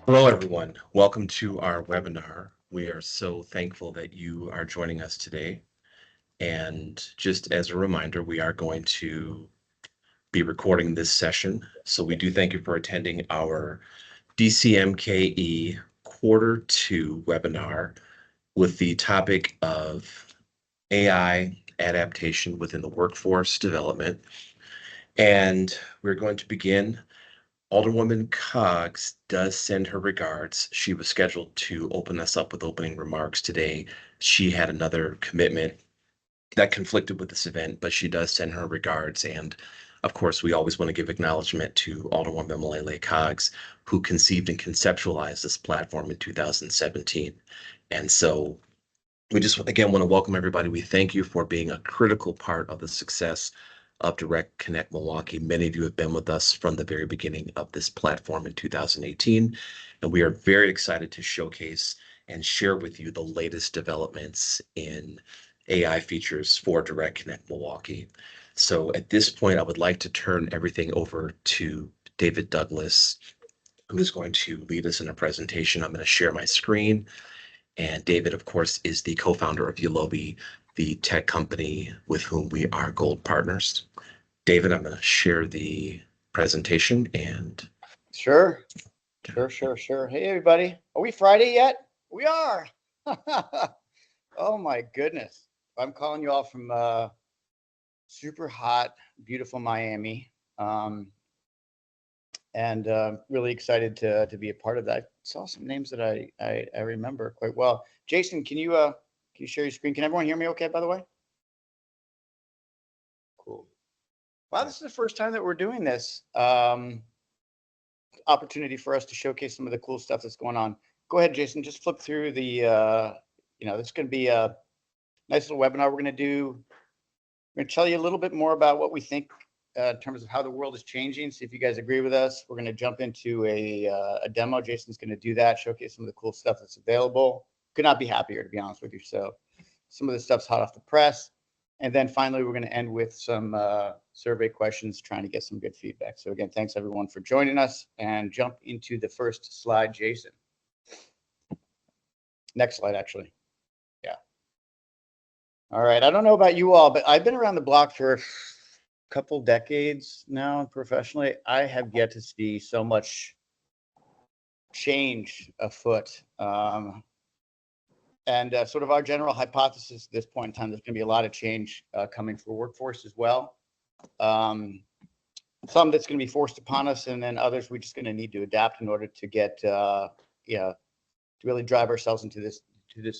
Hello, everyone. Welcome to our webinar. We are so thankful that you are joining us today. And just as a reminder, we are going to be recording this session. So we do thank you for attending our DCMKE Quarter 2 webinar with the topic of AI adaptation within the workforce development. And we're going to begin. Alderwoman Cogs does send her regards. She was scheduled to open us up with opening remarks today. She had another commitment that conflicted with this event, but she does send her regards. And of course, we always want to give acknowledgement to Alderwoman Malele Cogs, who conceived and conceptualized this platform in 2017. And so we just, again, want to welcome everybody. We thank you for being a critical part of the success of Direct Connect Milwaukee. Many of you have been with us from the very beginning of this platform in 2018, and we are very excited to showcase and share with you the latest developments in AI features for Direct Connect Milwaukee. So at this point, I would like to turn everything over to David Douglas, who is going to lead us in a presentation. I'm going to share my screen. And David, of course, is the co-founder of Yolobe, the tech company with whom we are gold partners. David, I'm going to share the presentation and Sure. Hey, everybody. Are we Friday yet? We are. Oh, my goodness. I'm calling you all from super hot, beautiful Miami. And really excited to be a part of that. I saw some names that I remember quite well. Jason, can you share your screen? Can everyone hear me okay, by the way? Cool. Wow, this is the first time that we're doing this. Opportunity for us to showcase some of the cool stuff that's going on. Go ahead, Jason, just flip through the, this is going to be a nice little webinar we're going to do. We're going to tell you a little bit more about what we think in terms of how the world is changing. See if you guys agree with us. We're going to jump into a demo. Jason's going to do that, showcase some of the cool stuff that's available. Could not be happier, to be honest with you. So some of the stuff's hot off the press. And then finally, we're going to end with some survey questions, trying to get some good feedback. So again, thanks everyone for joining us, and jump into the first slide, Jason. Next slide, actually. Yeah. All right. I don't know about you all, but I've been around the block for a couple decades now professionally. I have yet to see so much change afoot. And sort of our general hypothesis at this point in time, there's going to be a lot of change coming for workforce as well. Some that's going to be forced upon us, and then others we're just going to need to adapt in order to get, to really drive ourselves into this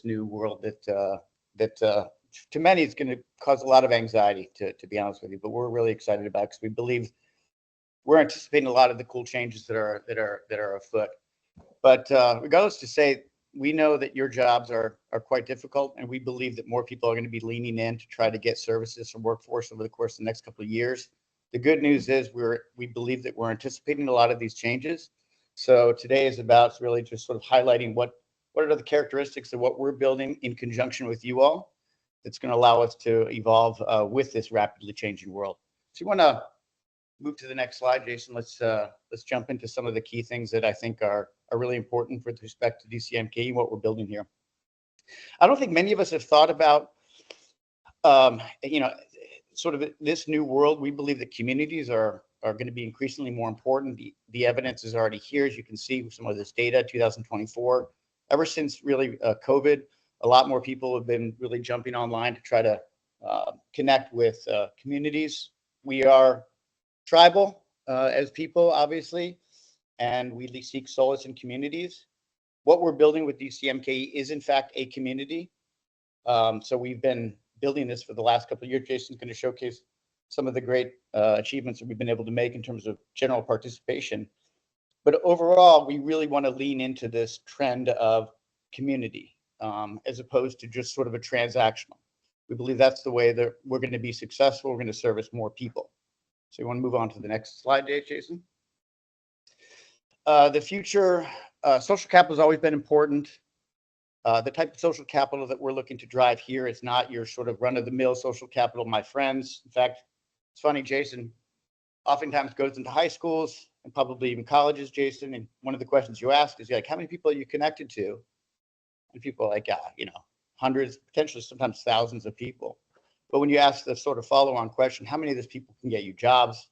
new world that to many is going to cause a lot of anxiety, to be honest with you. But we're really excited about it because we believe we're anticipating a lot of the cool changes that are afoot. But regardless to say, we know that your jobs are quite difficult, and we believe that more people are going to be leaning in to try to get services from workforce over the course of the next couple of years. The good news is we believe that we're anticipating a lot of these changes. So today is about really just sort of highlighting what are the characteristics of what we're building in conjunction with you all that's going to allow us to evolve with this rapidly changing world. So you want to move to the next slide, Jason. Let's jump into some of the key things that I think are really important with respect to DCMKE and what we're building here. I don't think many of us have thought about, sort of this new world. We believe that communities are going to be increasingly more important. The evidence is already here, as you can see with some of this data. 2024, ever since really COVID, a lot more people have been really jumping online to try to connect with communities. We are tribal as people, obviously, and we seek solace in communities. What we're building with DCMKE is, in fact, a community. So we've been building this for the last couple of years. Jason's going to showcase some of the great achievements that we've been able to make in terms of general participation. But overall, we really want to lean into this trend of community as opposed to just sort of a transactional. We believe that's the way that we're going to be successful. We're going to service more people. So you want to move on to the next slide, Jason? The future, social capital has always been important. The type of social capital that we're looking to drive here is not your sort of run-of-the-mill social capital, my friends. In fact, it's funny, Jason oftentimes goes into high schools and probably even colleges, Jason. And one of the questions you ask is like, how many people are you connected to? And people are like, hundreds, potentially sometimes thousands of people. But when you ask the sort of follow-on question, how many of those people can get you jobs?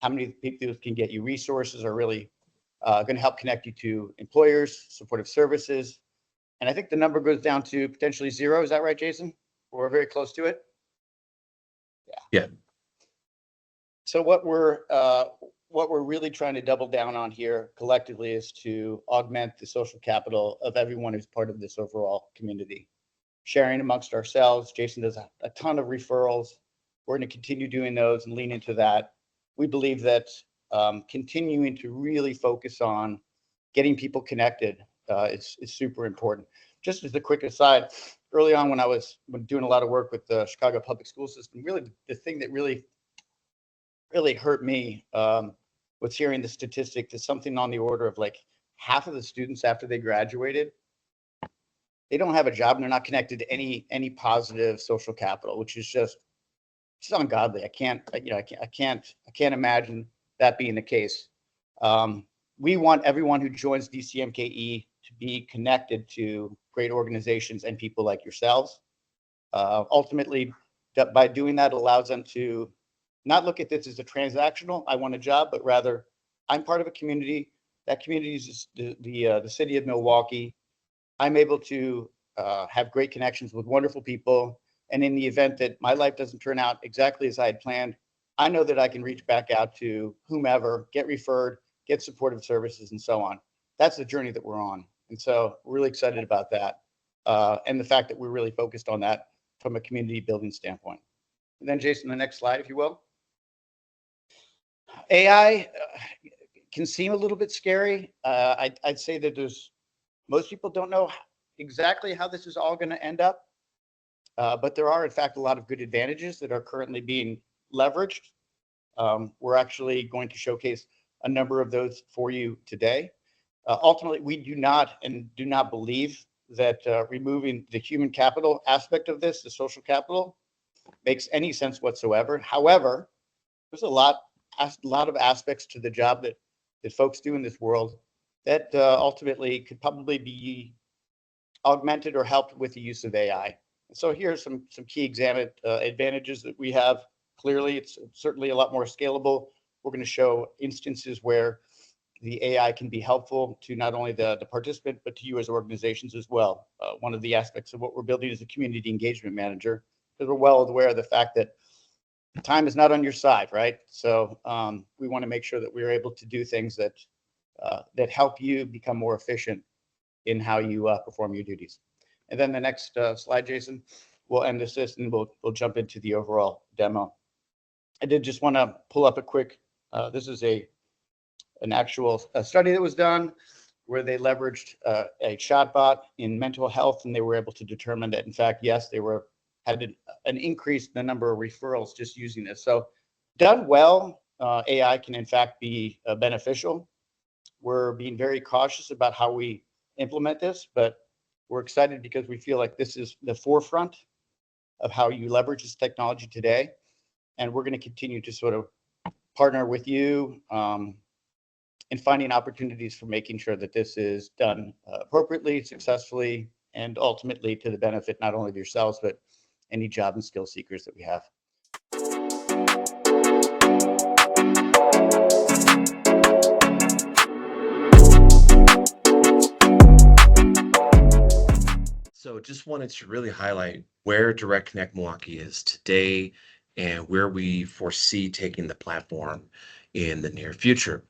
How many people can get you resources are really going to help connect you to employers, supportive services? And I think the number goes down to potentially zero. Is that right, Jason? We're very close to it. Yeah. So what we're really trying to double down on here collectively is to augment the social capital of everyone who's part of this overall community. Sharing amongst ourselves. Jason does a ton of referrals. We're going to continue doing those and lean into that. We believe that continuing to really focus on getting people connected is super important. Just as a quick aside, early on when I was doing a lot of work with the Chicago public school system, really the thing that really hurt me was hearing the statistic that something on the order of like half of the students after they graduated, they don't have a job and they're not connected to any positive social capital, which is just ungodly. I can't imagine that being the case. We want everyone who joins DCMKE to be connected to great organizations and people like yourselves. Ultimately, by doing that, it allows them to not look at this as a transactional, I want a job, but rather I'm part of a community. That community is the city of Milwaukee. I'm able to have great connections with wonderful people. And in the event that my life doesn't turn out exactly as I had planned, I know that I can reach back out to whomever, get referred, get supportive services, and so on. That's the journey that we're on. And so we're really excited about that. And the fact that we're really focused on that from a community building standpoint. And then Jason, the next slide, if you will. AI can seem a little bit scary. I'd say that most people don't know exactly how this is all going to end up. But there are, in fact, a lot of good advantages that are currently being leveraged. We're actually going to showcase a number of those for you today. Ultimately, we do not believe that removing the human capital aspect of this, the social capital, makes any sense whatsoever. However, there's a lot of aspects to the job that folks do in this world that ultimately could probably be augmented or helped with the use of AI. So here's some key advantages that we have. Clearly, it's certainly a lot more scalable. We're going to show instances where the AI can be helpful to not only the participant, but to you as organizations as well. One of the aspects of what we're building is a community engagement manager, because we're well aware of the fact that time is not on your side, right? So we want to make sure that we're able to do things that help you become more efficient in how you perform your duties. And then the next slide, Jason, we'll end this and we'll jump into the overall demo. I did just want to pull up a quick, this is an actual study that was done where they leveraged a chatbot in mental health, and they were able to determine that, in fact, yes, they had an increase in the number of referrals just using this. So done well, AI can in fact be beneficial. We're being very cautious about how we implement this, but we're excited because we feel like this is the forefront of how you leverage this technology today. And we're going to continue to sort of partner with you in finding opportunities for making sure that this is done appropriately, successfully, and ultimately to the benefit not only of yourselves, but any job and skill seekers that we have. So just wanted to really highlight where Direct Connect Milwaukee is today and where we foresee taking the platform in the near future.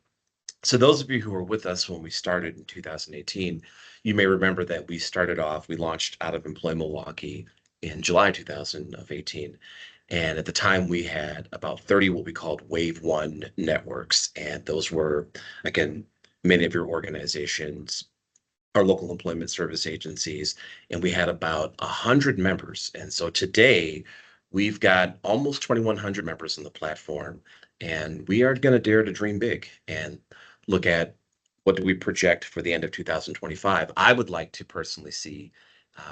So those of you who were with us when we started in 2018, you may remember that we launched out of Employ Milwaukee in July 2018. And at the time we had about 30 what we called Wave 1 networks. And those were, again, many of your organizations, our local employment service agencies, and we had about 100 members. And so today we've got almost 2,100 members in the platform, and we are going to dare to dream big and look at what do we project for the end of 2025. I would like to personally see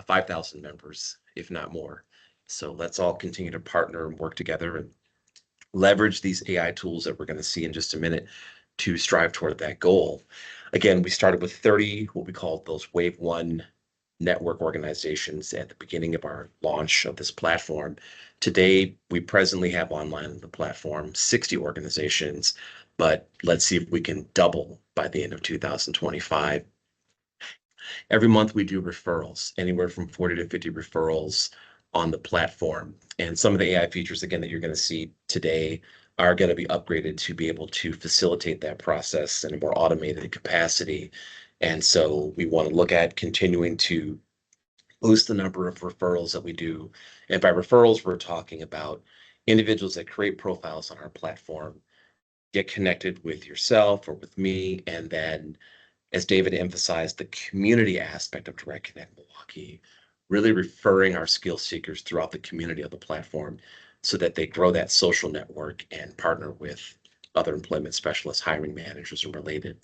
5,000 members, if not more. So let's all continue to partner and work together and leverage these AI tools that we're going to see in just a minute to strive toward that goal. Again, we started with 30, what we call those Wave 1 network organizations at the beginning of our launch of this platform. Today, we presently have online on the platform 60 organizations, but let's see if we can double by the end of 2025. Every month we do referrals, anywhere from 40 to 50 referrals on the platform. And some of the AI features, again, that you're going to see today are going to be upgraded to be able to facilitate that process in a more automated capacity. And so we want to look at continuing to boost the number of referrals that we do. And by referrals, we're talking about individuals that create profiles on our platform, get connected with yourself or with me, and then, as David emphasized, the community aspect of Direct Connect Milwaukee, really referring our skill seekers throughout the community of the platform so that they grow that social network and partner with other employment specialists, hiring managers, and related.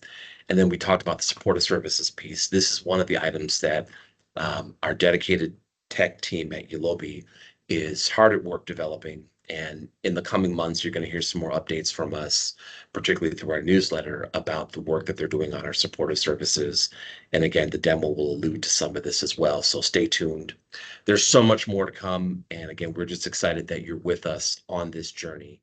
And then we talked about the supportive services piece. This is one of the items that our dedicated tech team at Yolobe is hard at work developing. And in the coming months, you're going to hear some more updates from us, particularly through our newsletter, about the work that they're doing on our supportive services. And again, the demo will allude to some of this as well. So stay tuned. There's so much more to come. And again, we're just excited that you're with us on this journey.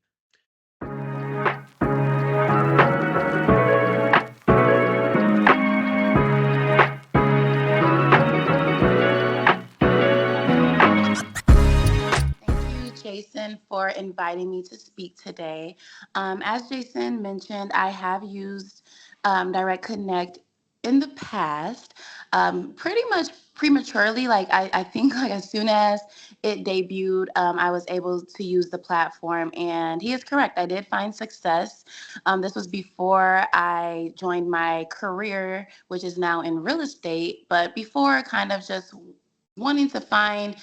Jason, for inviting me to speak today. As Jason mentioned, I have used Direct Connect in the past, pretty much prematurely. Like I think like as soon as it debuted, I was able to use the platform, and he is correct. I did find success. This was before I joined my career, which is now in real estate, but before kind of just wanting to find,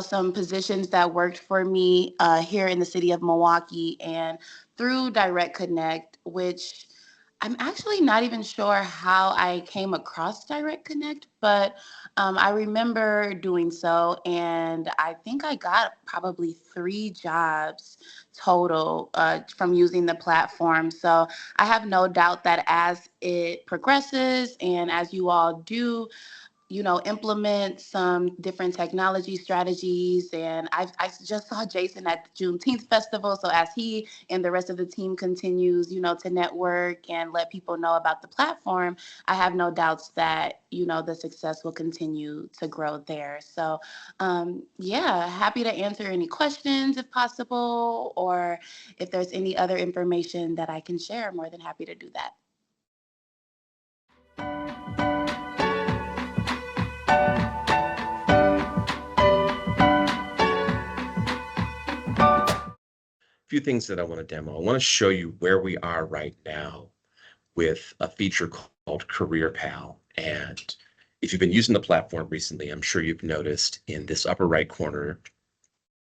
some positions that worked for me here in the city of Milwaukee, and through Direct Connect, which I'm actually not even sure how I came across Direct Connect, but I remember doing so, and I think I got probably 3 jobs total from using the platform. So I have no doubt that as it progresses and as you all do implement some different technology strategies. And I just saw Jason at the Juneteenth festival. So as he and the rest of the team continues, to network and let people know about the platform, I have no doubts that, the success will continue to grow there. So yeah, happy to answer any questions if possible, or if there's any other information that I can share, I'm more than happy to do that. Few things that I want to demo. I want to show you where we are right now with a feature called Career Pal. And if you've been using the platform recently, I'm sure you've noticed in this upper right corner,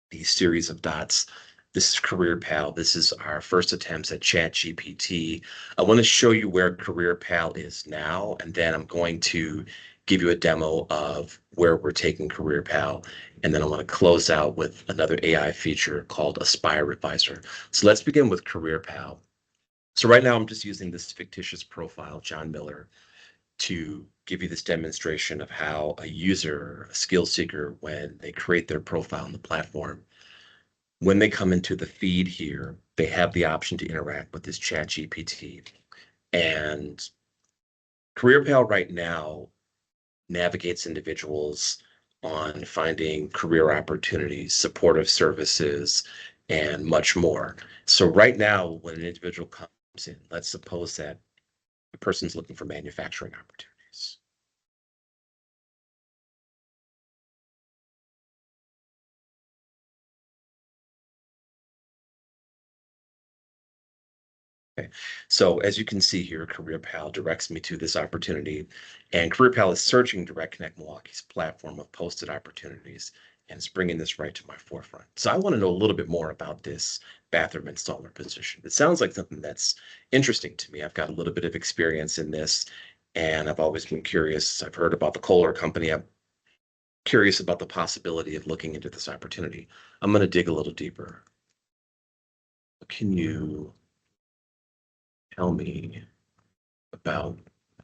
these series of dots. This is Career Pal. This is our first attempts at ChatGPT. I want to show you where Career Pal is now, and then I'm going to give you a demo of where we're taking Career Pal. And then I want to close out with another AI feature called Aspire Advisor. So let's begin with Career Pal. So right now I'm just using this fictitious profile, John Miller, to give you this demonstration of how a user, a skill seeker, when they create their profile on the platform, when they come into the feed here, they have the option to interact with this Chat GPT. And Career Pal right now navigates individuals on finding career opportunities, supportive services, and much more. So right now, when an individual comes in, let's suppose that the person's looking for manufacturing opportunities. Okay. So as you can see here, Career Pal directs me to this opportunity, and Career Pal is searching Direct Connect Milwaukee's platform of posted opportunities, and it's bringing this right to my forefront. So I want to know a little bit more about this bathroom installer position. It sounds like something that's interesting to me. I've got a little bit of experience in this, and I've always been curious. I've heard about the Kohler company. I'm curious about the possibility of looking into this opportunity. I'm going to dig a little deeper. Can you tell me about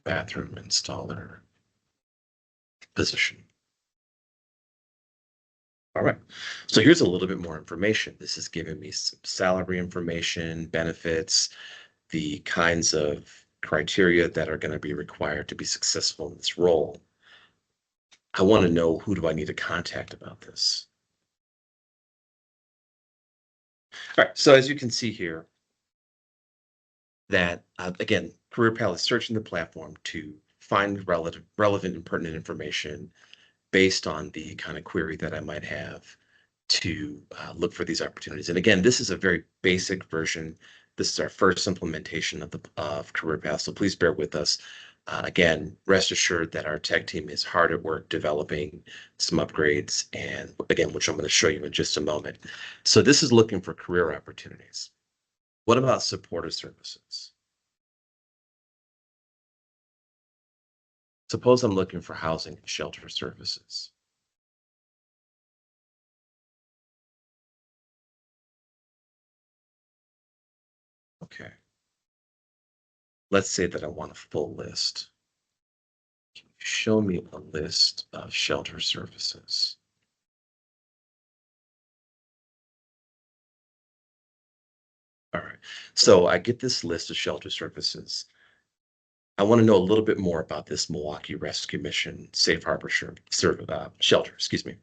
bathroom installer position. All right, so here's a little bit more information. This is giving me some salary information, benefits, the kinds of criteria that are going to be required to be successful in this role. I want to know, who do I need to contact about this? All right, so as you can see here, that again, CareerPal is searching the platform to find relevant and pertinent information based on the kind of query that I might have to look for these opportunities. And again, this is a very basic version. This is our first implementation of CareerPath, so please bear with us. Again, rest assured that our tech team is hard at work developing some upgrades, and again, which I'm going to show you in just a moment. So this is looking for career opportunities. What about supportive services? Suppose I'm looking for housing and shelter services. Okay. Let's say that I want a full list. Can you show me a list of shelter services? All right. So I get this list of shelter services. I want to know a little bit more about this Milwaukee Rescue Mission Safe Harbor shelter, excuse me.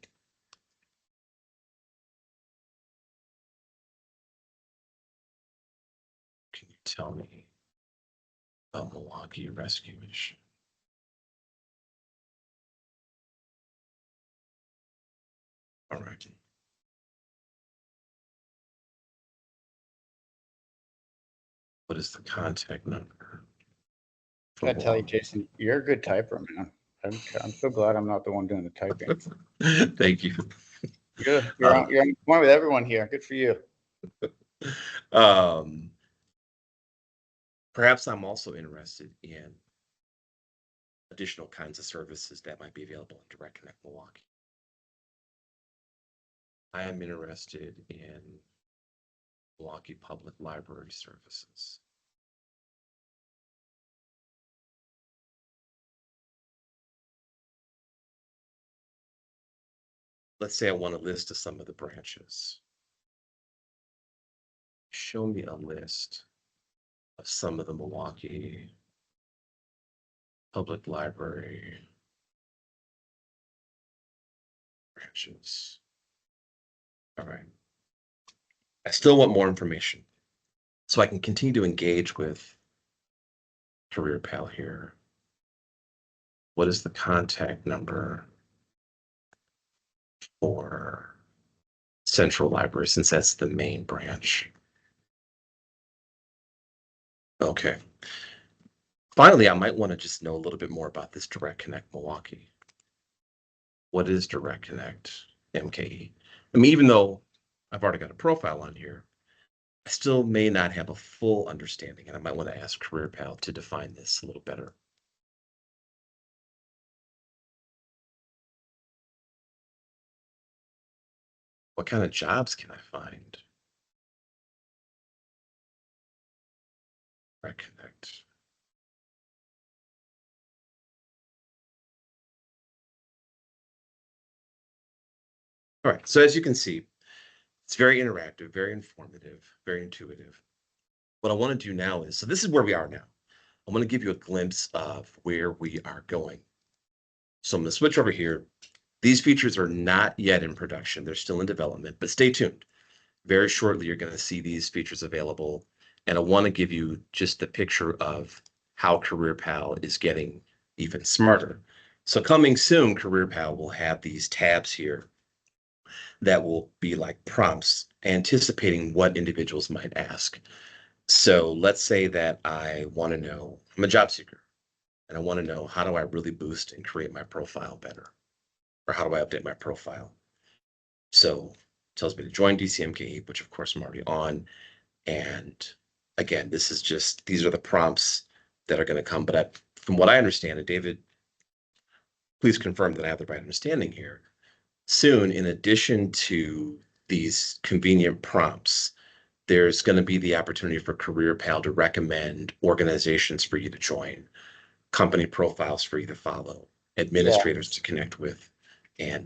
Can you tell me about Milwaukee Rescue Mission? All right. What is the contact number? I tell you, Jason, you're a good typer, man. I'm so glad I'm not the one doing the typing. Thank you. You're on point with everyone here. Good for you. Perhaps I'm also interested in additional kinds of services that might be available in Direct Connect Milwaukee. I am interested in Milwaukee Public Library services. Let's say I want a list of some of the branches. Show me a list of some of the Milwaukee Public Library branches. All right. I still want more information so I can continue to engage with CareerPal here. What is the contact number for Central Library, since that's the main branch? Okay. Finally, I might want to just know a little bit more about this DirectConnect Milwaukee. What is DirectConnectMKE? I mean, even though I've already got a profile on here, I still may not have a full understanding, and I might want to ask CareerPal to define this a little better. What kind of jobs can I find? DirectConnect. All right, so as you can see, it's very interactive, very informative, very intuitive. What I want to do now is, so this is where we are now. I'm going to give you a glimpse of where we are going. So I'm going to switch over here. These features are not yet in production. They're still in development, but stay tuned. Very shortly, you're going to see these features available. And I want to give you just the picture of how CareerPal is getting even smarter. So coming soon, CareerPal will have these tabs here that will be like prompts anticipating what individuals might ask. So let's say that I want to know, I'm a job seeker, and I want to know, how do I really boost and create my profile better? Or how do I update my profile? So it tells me to join DCMKE, which of course I'm already on. And again, these are the prompts that are going to come. But from what I understand, and David, please confirm that I have the right understanding here. Soon, in addition to these convenient prompts, there's going to be the opportunity for CareerPal to recommend organizations for you to join, company profiles for you to follow, Yeah. administrators to connect with, and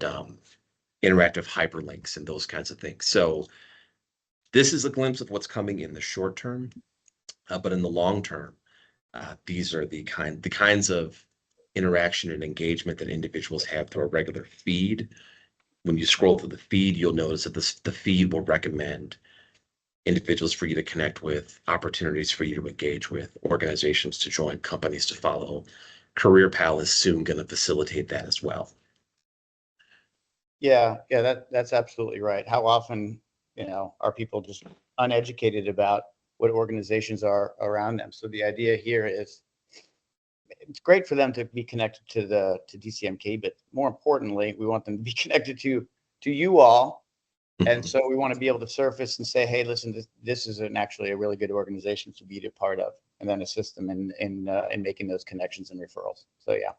interactive hyperlinks and those kinds of things. So this is a glimpse of what's coming in the short term, but in the long term, these are the kinds of interaction and engagement that individuals have through a regular feed. When you scroll through the feed, you'll notice that the feed will recommend individuals for you to connect with, opportunities for you to engage with, organizations to join, companies to follow. CareerPal is soon going to facilitate that as well. Yeah, that's absolutely right. How often, are people just uneducated about what organizations are around them? So the idea here is it's great for them to be connected to DCMKE, but more importantly, we want them to be connected to you all. And so we want to be able to surface and say, hey, listen, this is actually a really good organization to be a part of, and then assist them in making those connections and referrals. So yeah.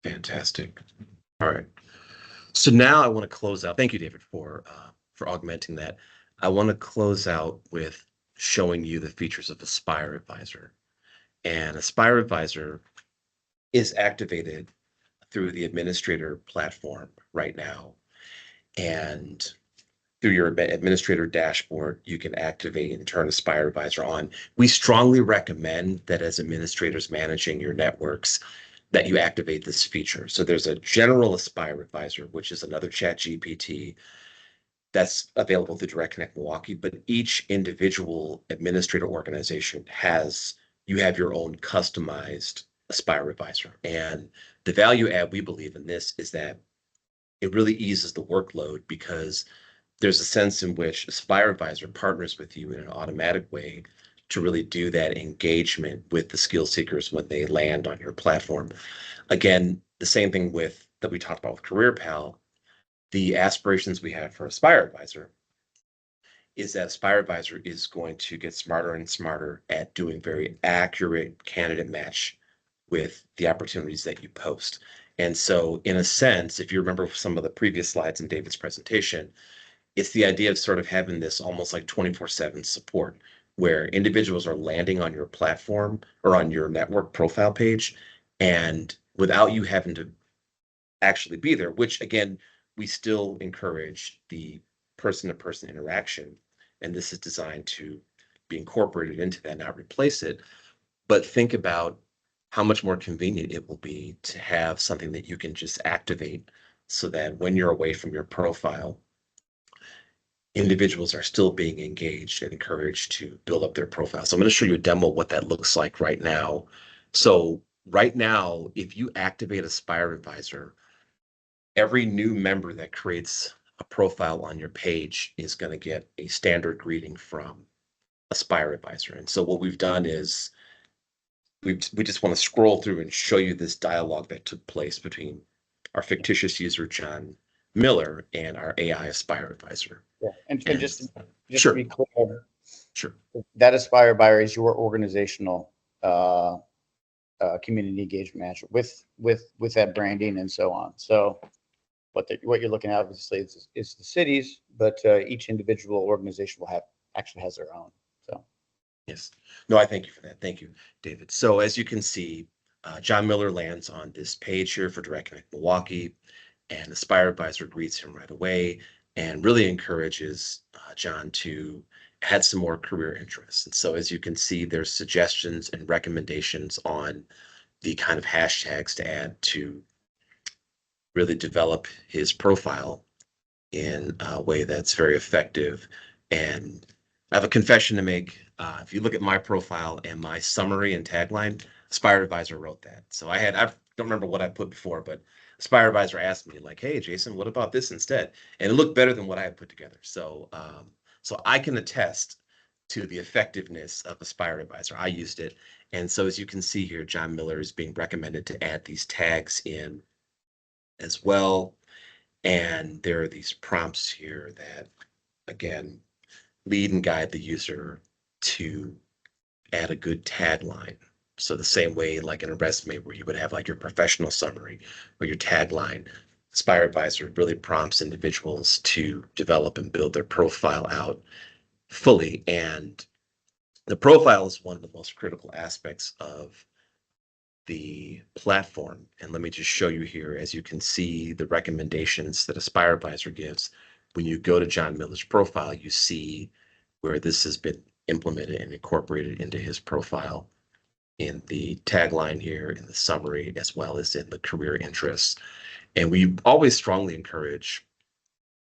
Fantastic. All right. So now I want to close out. Thank you, David, for augmenting that. I want to close out with showing you the features of Aspire Advisor. And Aspire Advisor is activated through the administrator platform right now. And through your administrator dashboard, you can activate and turn Aspire Advisor on. We strongly recommend that as administrators managing your networks, that you activate this feature. So there's a general Aspire Advisor, which is another chat GPT that's available through DirectConnectMKE, but each individual administrator organization you have your own customized Aspire Advisor. And the value add we believe in this is that it really eases the workload, because there's a sense in which Aspire Advisor partners with you in an automatic way to really do that engagement with the skill seekers when they land on your platform. Again, the same thing that we talked about with CareerPal. The aspirations we have for Aspire Advisor is that Aspire Advisor is going to get smarter and smarter at doing very accurate candidate match with the opportunities that you post. And so, in a sense, if you remember some of the previous slides in David's presentation, it's the idea of sort of having this almost like 24/7 support, where individuals are landing on your platform or on your network profile page, and without you having to actually be there, which again, we still encourage the person-to-person interaction, and this is designed to be incorporated into that, not replace it. But think about how much more convenient it will be to have something that you can just activate, so that when you're away from your profile, individuals are still being engaged and encouraged to build up their profile. So I'm going to show you a demo of what that looks like right now. So right now, if you activate Aspire Advisor, every new member that creates a profile on your page is going to get a standard greeting from Aspire Advisor. And so what we've done is we just want to scroll through and show you this dialogue that took place between our fictitious user, John Miller, and our AI Aspire Advisor. Yeah. And just sure. to be clear, Sure. that Aspire Buyer is your organizational community engagement manager with that branding and so on. So what you're looking at obviously is the cities, but each individual organization actually has their own. So yes, no, I thank you for that. Thank you, David. So as you can see, John Miller lands on this page here for DirectConnectMKE, and Aspire Advisor greets him right away and really encourages John to add some more career interests. And so as you can see, there's suggestions and recommendations on the kind of hashtags to add to really develop his profile in a way that's very effective. And I have a confession to make. If you look at my profile and my summary and tagline, Aspire Advisor wrote that. So I don't remember what I put before, but Aspire Advisor asked me like, hey, Jason, what about this instead? And it looked better than what I had put together. So, so I can attest to the effectiveness of Aspire Advisor. I used it. And so as you can see here, John Miller is being recommended to add these tags in as well. And there are these prompts here that, again, lead and guide the user to add a good tagline. So the same way, like in a resume where you would have like your professional summary or your tagline, Aspire Advisor really prompts individuals to develop and build their profile out fully. And the profile is one of the most critical aspects of the platform. And let me just show you here, as you can see, the recommendations that Aspire Advisor gives. When you go to John Miller's profile, you see where this has been implemented and incorporated into his profile in the tagline here, in the summary, as well as in the career interests. And we always strongly encourage,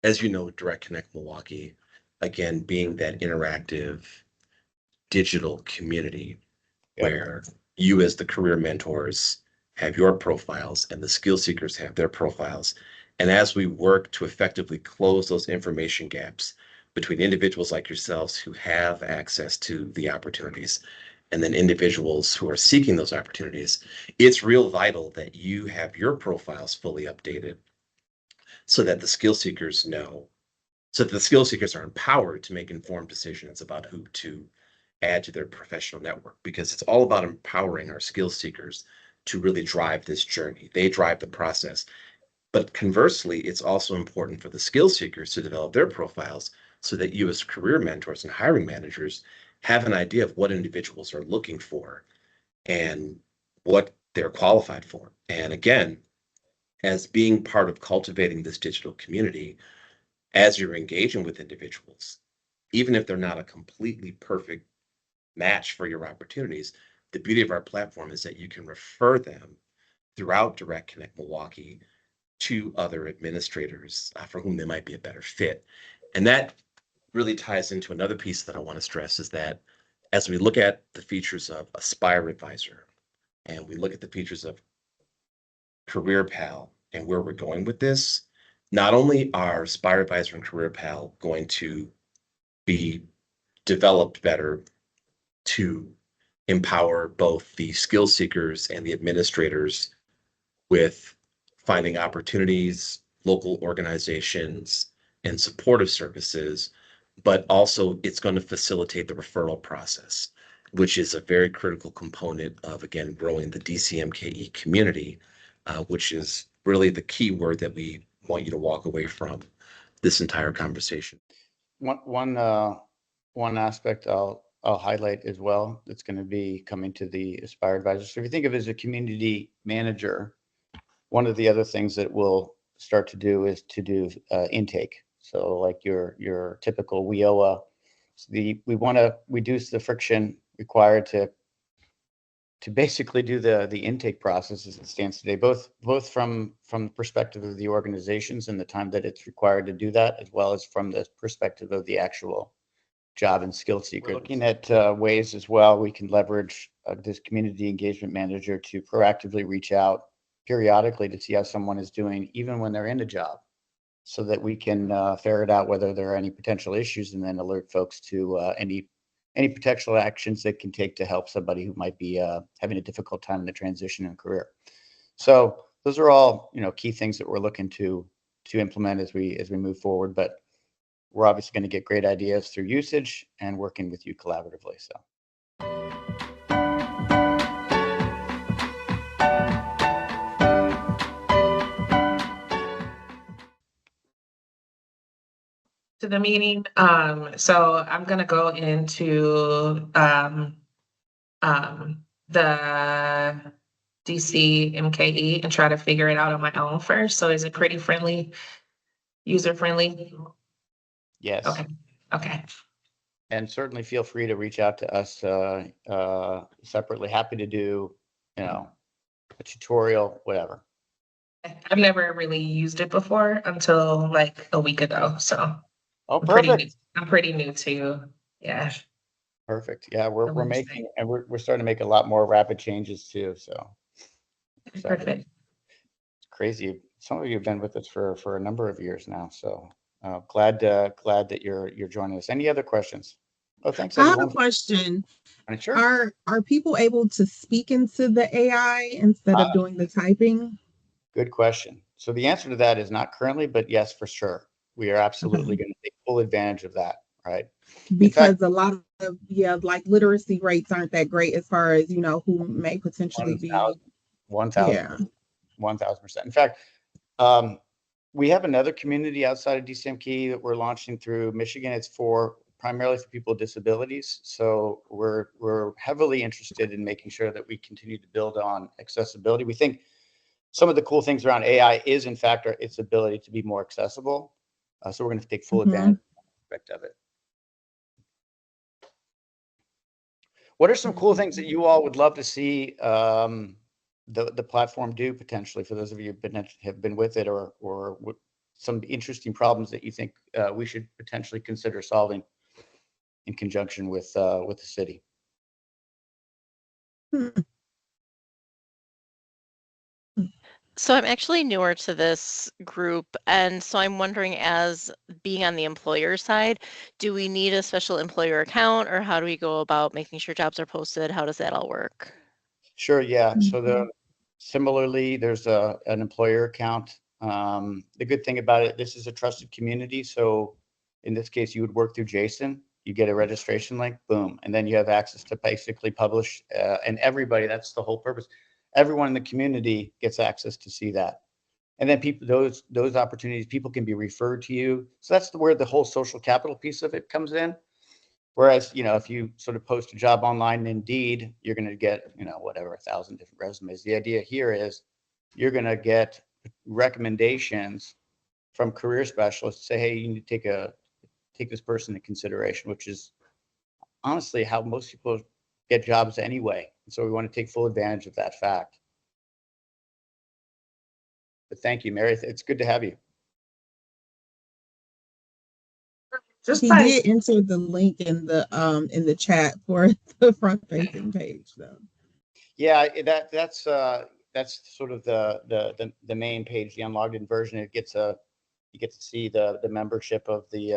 as you know, Direct Connect Milwaukee, again, being that interactive digital community where you as the career mentors have your profiles and the skill seekers have their profiles. And as we work to effectively close those information gaps between individuals like yourselves who have access to the opportunities and then individuals who are seeking those opportunities, it's real vital that you have your profiles fully updated so that the skill seekers know, so that the skill seekers are empowered to make informed decisions about who to add to their professional network, because it's all about empowering our skill seekers to really drive this journey. They drive the process. But conversely, it's also important for the skill seekers to develop their profiles so that you as career mentors and hiring managers have an idea of what individuals are looking for and what they're qualified for. And again, as being part of cultivating this digital community, as you're engaging with individuals, even if they're not a completely perfect match for your opportunities, the beauty of our platform is that you can refer them throughout Direct Connect Milwaukee to other administrators for whom they might be a better fit. And that really ties into another piece that I want to stress, is that as we look at the features of Aspire Advisor and we look at the features of Career Pal and where we're going with this, not only are Aspire Advisor and Career Pal going to be developed better to empower both the skill seekers and the administrators with finding opportunities, local organizations, and supportive services, but also it's going to facilitate the referral process, which is a very critical component of, again, growing the DCMKE community, which is really the key word that we want you to walk away from this entire conversation. One aspect I'll highlight as well that's going to be coming to the Aspire Advisor. So if you think of it as a community manager, one of the other things that we'll start to do is to do intake. So like your typical WIOA, we want to reduce the friction required to basically do the intake process as it stands today, both from the perspective of the organizations and the time that it's required to do that, as well as from the perspective of the actual job and skill seeker. We're looking at ways as well we can leverage this community engagement manager to proactively reach out periodically to see how someone is doing, even when they're in a job, so that we can ferret out whether there are any potential issues and then alert folks to any potential actions they can take to help somebody who might be having a difficult time in the transition in career. So those are all, key things that we're looking to implement as we move forward. But we're obviously going to get great ideas through usage and working with you collaboratively. So. To the meeting. So I'm gonna go into the DCMKE and try to figure it out on my own first. So is it pretty friendly, user friendly? Yes. Okay. And certainly feel free to reach out to us separately. Happy to do, a tutorial, whatever. I've never really used it before until like a week ago. So oh, perfect. I'm pretty new to, yeah. Perfect. Yeah, we're making, and we're starting to make a lot more rapid changes too. So perfect. It's crazy. Some of you have been with us for a number of years now. So glad that you're joining us. Any other questions? Oh, thanks. I have a question. Sure. Are people able to speak into the AI instead of doing the typing? Good question. So the answer to that is not currently, but yes, for sure. We are absolutely going to take full advantage of that, right? Because a lot of like literacy rates aren't that great as far as who may potentially be 1,000%. In fact, we have another community outside of DCMKE that we're launching through Michigan. It's for primarily for people with disabilities. So we're heavily interested in making sure that we continue to build on accessibility. We think some of the cool things around AI is, in fact, its ability to be more accessible. So we're going to take full advantage of it. What are some cool things that you all would love to see the platform do potentially, for those of you who have been with it, or some interesting problems that you think we should potentially consider solving in conjunction with the city? So I'm actually newer to this group, and so I'm wondering, as being on the employer side, do we need a special employer account, or how do we go about making sure jobs are posted? How does that all work? Sure, yeah. So similarly, there's an employer account. The good thing about it, this is a trusted community. So in this case, you would work through Jason. You get a registration link, boom, and then you have access to basically publish, and everybody, that's the whole purpose. Everyone in the community gets access to see that. And then people, those opportunities, people can be referred to you. So that's where the whole social capital piece of it comes in. Whereas, if you sort of post a job online, Indeed, you're going to get, whatever, 1,000 different resumes. The idea here is you're going to get recommendations from career specialists, say, hey, you need to take this person into consideration, which is honestly how most people get jobs anyway. So we want to take full advantage of that fact. But thank you, Mary. It's good to have you. Just He did enter the link in the chat for the front facing page, though. Yeah, that's sort of the main page, the unlogged in version. You get to see the membership of the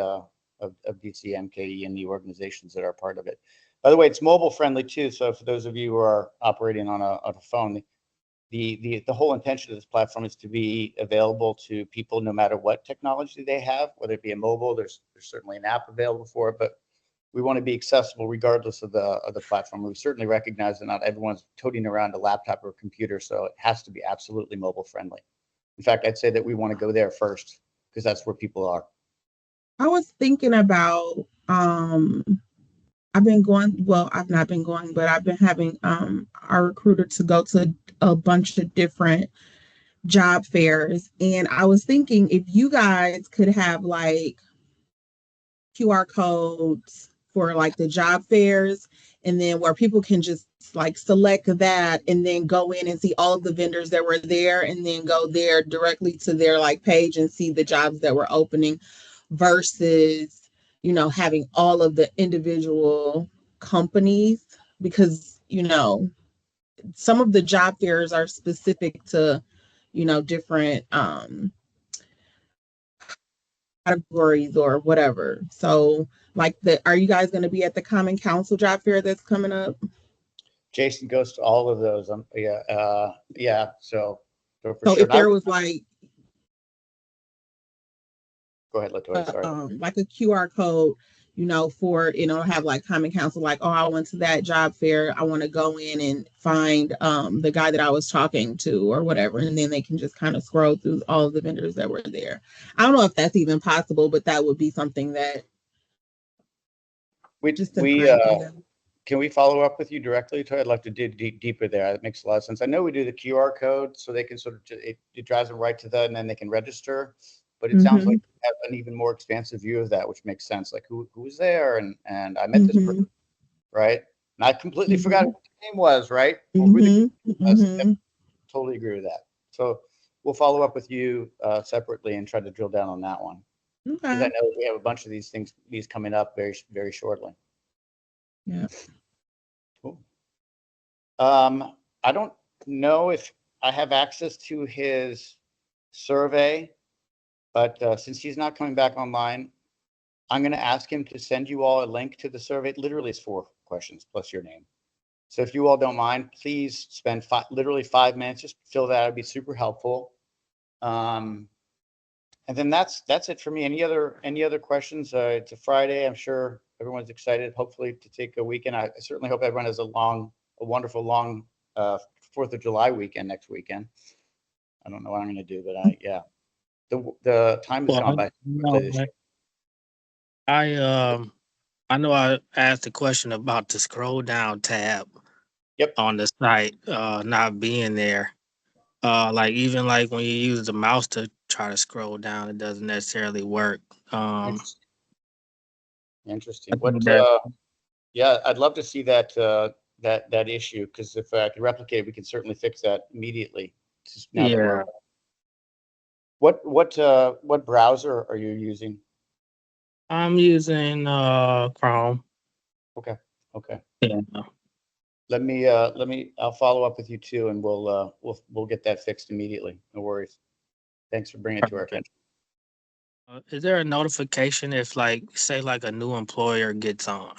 of DCMKE and the organizations that are part of it. By the way, it's mobile friendly too. So for those of you who are operating on a phone, the whole intention of this platform is to be available to people no matter what technology they have, whether it be a mobile. There's certainly an app available for it, but we want to be accessible regardless of the platform. We certainly recognize that not everyone's toting around a laptop or a computer, so it has to be absolutely mobile friendly. In fact, I'd say that we want to go there first because that's where people are. I was thinking about I've not been going, but I've been having our recruiter to go to a bunch of different job fairs. And I was thinking if you guys could have like QR codes for like the job fairs, and then where people can just like select that and then go in and see all of the vendors that were there, and then go there directly to their like page and see the jobs that were opening, versus having all of the individual companies, because some of the job fairs are specific to different categories or whatever. So like are you guys going to be at the Common Council job fair that's coming up? Jason goes to all of those. Yeah. So for So sure. if there was like, go ahead, Latoya. Sorry. like a QR code, for have like Common Council, like, oh, I went to that job fair, I want to go in and find the guy that I was talking to or whatever, and then they can just kind of scroll through all of the vendors that were there. I don't know if that's even possible, but that would be something that can we follow up with you directly? I'd like to dig deeper there. That makes a lot of sense. I know we do the QR code, so they can sort of it drives them right to that, and then they can register. But it sounds like you have an even more expansive view of that, which makes sense. Like who was there, and I met this person, right? And I completely forgot what the name was, right? Totally agree with that. So we'll follow up with you separately and try to drill down on that one. Because I know we have a bunch of these coming up very, very shortly. Yeah. Cool. I don't know if I have access to his survey, but since he's not coming back online, I'm going to ask him to send you all a link to the survey. It literally is 4 questions plus your name. So if you all don't mind, please spend literally 5 minutes, just fill that. It'd be super helpful. And then that's it for me. Any other questions? It's a Friday. I'm sure everyone's excited, hopefully, to take a weekend. I certainly hope everyone has a wonderful long 4th of July weekend next weekend. I don't know what I'm going to do, but yeah. The time has gone by. I know I asked a question about the scroll down tab Yep. on the site not being there. Like even like when you use the mouse to try to scroll down, it doesn't necessarily work. Interesting. Interesting. I think that Yeah, I'd love to see that that issue, because if I can replicate it, we can certainly fix that immediately. Just now that yeah, what browser are you using? I'm using Chrome. Okay. Okay. Yeah. I'll follow up with you too, and we'll get that fixed immediately. No worries. Thanks for bringing it to our attention. Is there a notification if like say like a new employer gets on?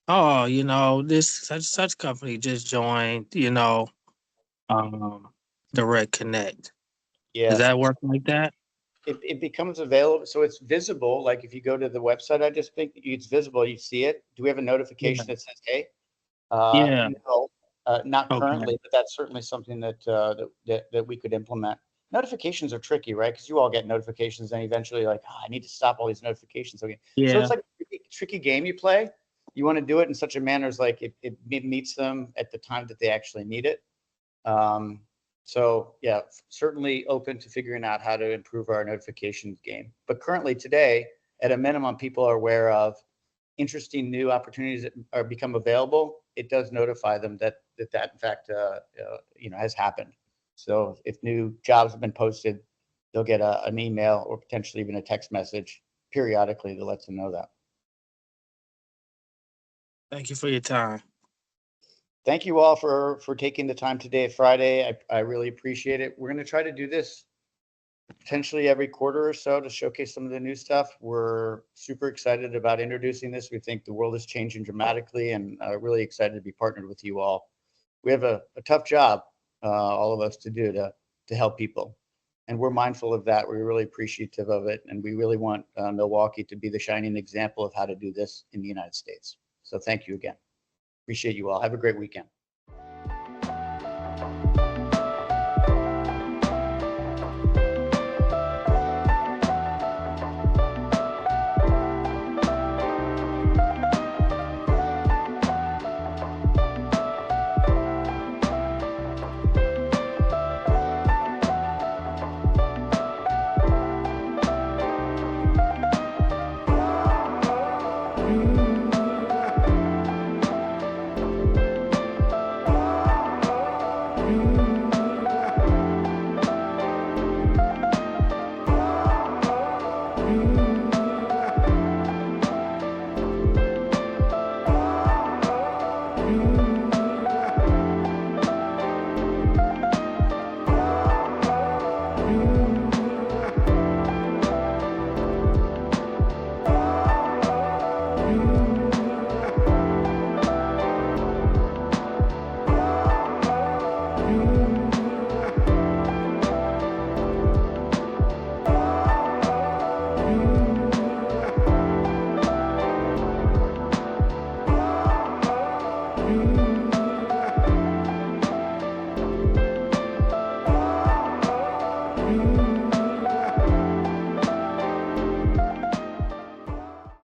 Oh, this such company just joined, Direct Connect. Does Yes. that work like that? It becomes available, so it's visible. Like if you go to the website, I just think it's visible. You see it. Do we have a notification that says, "Hey"? Yeah. No, not Okay. currently, but that's certainly something that we could implement. Notifications are tricky, right? Because you all get notifications, and eventually you're like, oh, I need to stop all these notifications. Okay. So Yeah. it's like a tricky game you play. You want to do it in such a manner as like it meets them at the time that they actually need it. Um, so yeah, certainly open to figuring out how to improve our notifications game. But currently today, at a minimum, people are aware of interesting new opportunities that are become available. It does notify them that in fact has happened. So if new jobs have been posted, they'll get an email or potentially even a text message periodically that lets them know that. Thank you for your time. Thank you all for taking the time today, Friday. I really appreciate it. We're going to try to do this potentially every quarter or so to showcase some of the new stuff. We're super excited about introducing this. We think the world is changing dramatically, and really excited to be partnered with you all. We have a tough job, all of us, to do to help people, and we're mindful of that. We're really appreciative of it, and we really want Milwaukee to be the shining example of how to do this in the United States. So thank you again. Appreciate you all. Have a great weekend.